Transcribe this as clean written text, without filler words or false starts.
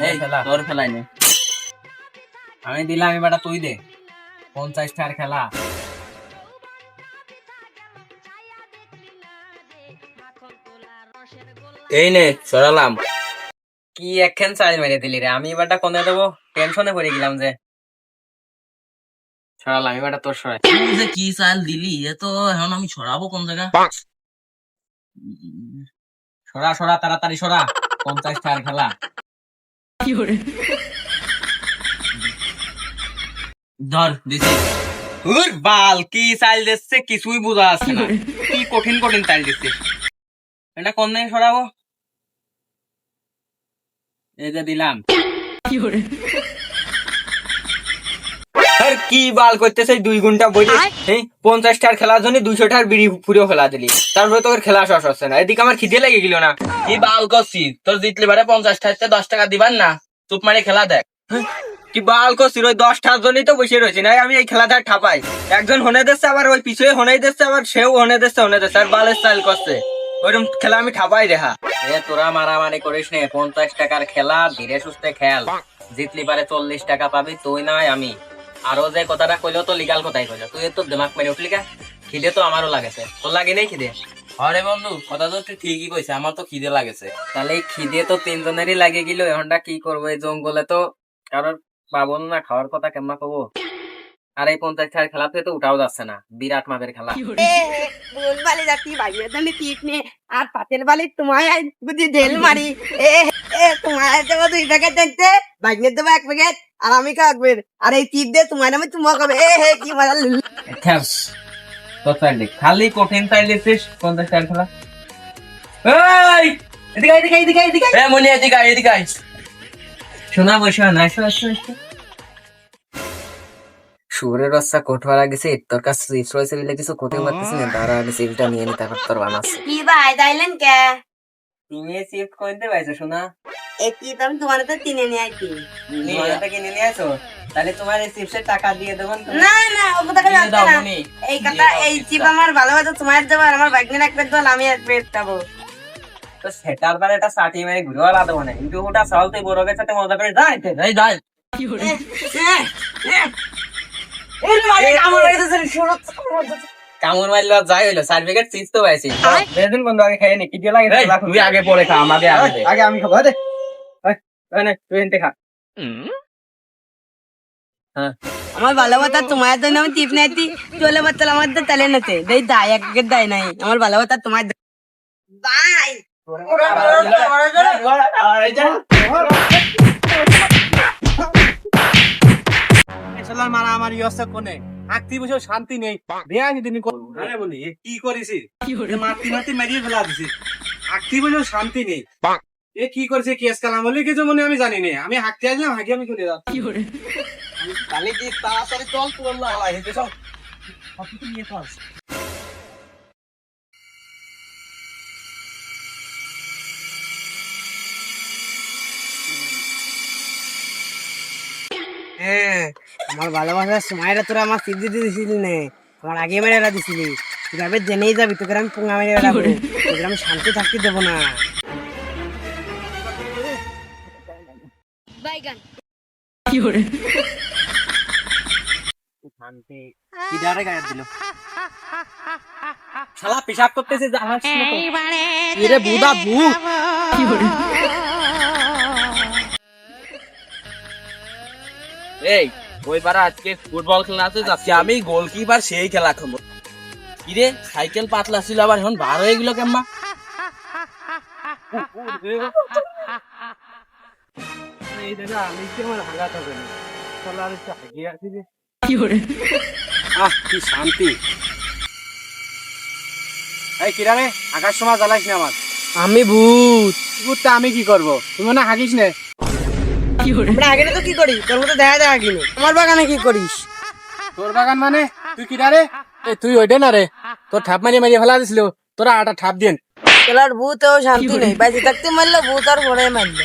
এই খেলা তোর খেলাই নে, আমি দিলাম, এবারটা তুই দে। 50টার খেলা। এই নে সরালাম। কি একখান চাল মেরে দিলি রে, আমি এবারটা কোনে দেবো, টেনশনে পড়ে গেলাম যে। সরালাম, এবারটা তোর সরাই। তুই যে কি চাল দিলি এ তো এখন আমি ছড়াবো কোন জায়গা? সরা সরা, তাড়াতাড়ি সরা। 50টার খেলা। ধর দিছি। হুর বাল, কি চাল দিচ্ছে কিছুই বোঝা যাচ্ছে না। কি কঠিন কঠিন চাল দিচ্ছে। এটা কোন দিকে সরাবো? এই যে দিলাম। আর কি বাল করতেছে 2 ঘন্টা বইলে। 50টার খেলার জন্য 200টার বিড়ি পুরো ফেলা দিলি, তারপরে তোর খেলা শেষ হচ্ছে না। এদিকে আমার খিদে লেগে গেল না। কি বাল করছিস? তোর জিতলে বারে 50টাতে 10 টাকা দিবার না, চুপ মারে খেলা দেখ। কি বাল করছিস? ওই 10টার জন্যই তো বসে রয়েছি না, আমি এই খেলাটা ঠাপাই। একজন হনে দিচ্ছে, আবার ওই পিছনে হনে দিচ্ছে, আবার সেও হনে দিচ্ছে আর বালের স্টাইল করছে। ওইরকম খেলা আমি ঠাপাই দেখা। তোরা মারামারি করিস নে, 50টাকার খেলা, ধীরে সুস্থে খেল। জিতলি পারে 40 টাকা পাবি, তুই নয় আমি। আরো যে কথাটা কইলো তো লিগাল কথাই কইলো, তুই তো দিমাগ মেরে উঠলি কা। খিদে তো আমারও লাগেছে, তোর লাগে নেই খিদে? আরে বন্ধু কথা তো তুই ঠিকই কইছে, আমার তো খিদে লাগেছে। তাহলে এই খিদে তো 3জনেরই লাগে গেল। এখনটা কি করবো? এই জঙ্গলে তো কারোর পাবো না, খাওয়ার কথা কেমন কবো। আর এই 50টার খেলা তো উঠাও যাচ্ছে না, বিরাট মাপের খেলা। বোন বালি যাচ্ছি বাইরে জন্য টিপ নে আর পাতের বালি তোমায় বুঝি ঢেল মারি। এ এ তোমায় দেবো 2 প্যাকেট দেখতে, বাইকের দেবো 1 প্যাকেট, আর আমি কাকবে। আর এই টিপ দিয়ে তোমার আমি তোমাকে হবে। এ হে কি মজা। ঠ্যাস, তোর চাইল দিক, খালি কঠিন চাইল দিচ্ছিস। 50টার খেলা। এই এদিকে এদিকে এদিকে এদিকে। এ মনি এদিকে আয়, এদিকে আয়। শোনা বসে না, এসো এসো এসো। সুরের রসা কোটওয়ালা গেছে, তোর কাছে চিপস রয়েছে বলে কিছু কোটে পারতেছি না। তারা আগে চিপসটা নিয়ে নি, তারপর তোর বানাচ্ছে। কি ভাই দাইলেন কে? তুমি চিপস কইতে পাইছো শোনা? এই কি তুমি তোমার তো কিনে নিয়ে আইছি। তোমারটা কিনে নিয়ে আসো, তাহলে তোমার এই চিপসের টাকা দিয়ে দেবো। না না ও কথা দিয়ে লাগবে দাও না। মনি। এই কথা, এই চিপ আমার ভালোবাসা তোমার দেবো, আর আমার বাইকের 1 প্যাকেট দেবো, আমি 1 প্যাকেট খাবো। তো সেটার পরে একটা ষাটি মেরে ঘুরে আলাদা মানে, কিন্তু ওটা সালতে বড়দের সাথে মজা করে যায়। এই যাই। কামড় মারলে আর যাই হইলো, সার্টিফিকেট চিপস তো পাইছি। বেদিন বন্ধু আগে খেয়ে নি, কি দিয়ে লাগে? এই, তুই আগে পরে খা, আমাকে আগে দে। আগে আমি খাবো। দে তুই এনতে খা। আমার ভালোবাসা তোমার জন্য আমি টিপ নাইতি, চলে বাচ্চা আমার তো তালে নাতে দেই দায় 1 প্যাকেট দেয় নাই। আমার ভালোবাসা তোমার বাই। মারামারি হচ্ছে কোনে, আঁকতি বসে শান্তি নেই। বেআইনি দিন বলি কি করেছি, মাতি মাতি মেরিয়ে ফেলা দিছি। আঁকতি বসে শান্তি নেই। এ কি করেছে, কেস কালাম বলে কিছু মনে আমি জানি না। আমি হাঁকতে আসলাম, হাঁকি আমি চলে যাচ্ছি। তাহলে কি তাড়াতাড়ি চল, তোর হেঁটে চল। সবকিছু নিয়ে তো আসি। হ্যাঁ, আমার ভালোবাসার সময়টা তোরা আমার সিদ্ধ দিতে দিছিলি না, আমার আগে মেরে দিছিলি। তুই ভাবে জেনেই যাবি, তোকে আমি পুঙ্গা মেরে রাখবো, তোকে আমি শান্তি থাকতে দেবো না। শালা পেশাব করতেছে, জানাস না তো? এরে বুদা বু। এই ওই পারা আজকে ফুটবল খেলা আছে, যাচ্ছি আমি গোলকিপার, সেই খেলা খেলবো। কিরে সাইকেল পাতলা ছিল, আবার এখন বার হয়ে গেল কেমন? এই দাদা আমি কি আমার হাগাত হবে না, চল আর একটু হাগিয়ে আসি রে। কি শান্তি। এই কিরানে আকাশ সময় জ্বালাইস না আমার। আমি ভূত। ভূতটা আমি কি করবো, তুমি না হাগিস না। আমরা আগে তো কি করি, তোর মতো দেখা দেখা কিনে আমার বাগানে কি করিস? তোর বাগান মানে তুই কিরা রে? তুই ওইটা না রে, তোর ঠাপ মারিয়ে মারিয়ে ফেলা দিছিল, তোরা আটা ঠাপ দিন। খেলার ভূতেও শান্তি নেই, বাইরে থাকতে মারলো ভূত আর ঘরে মারলো।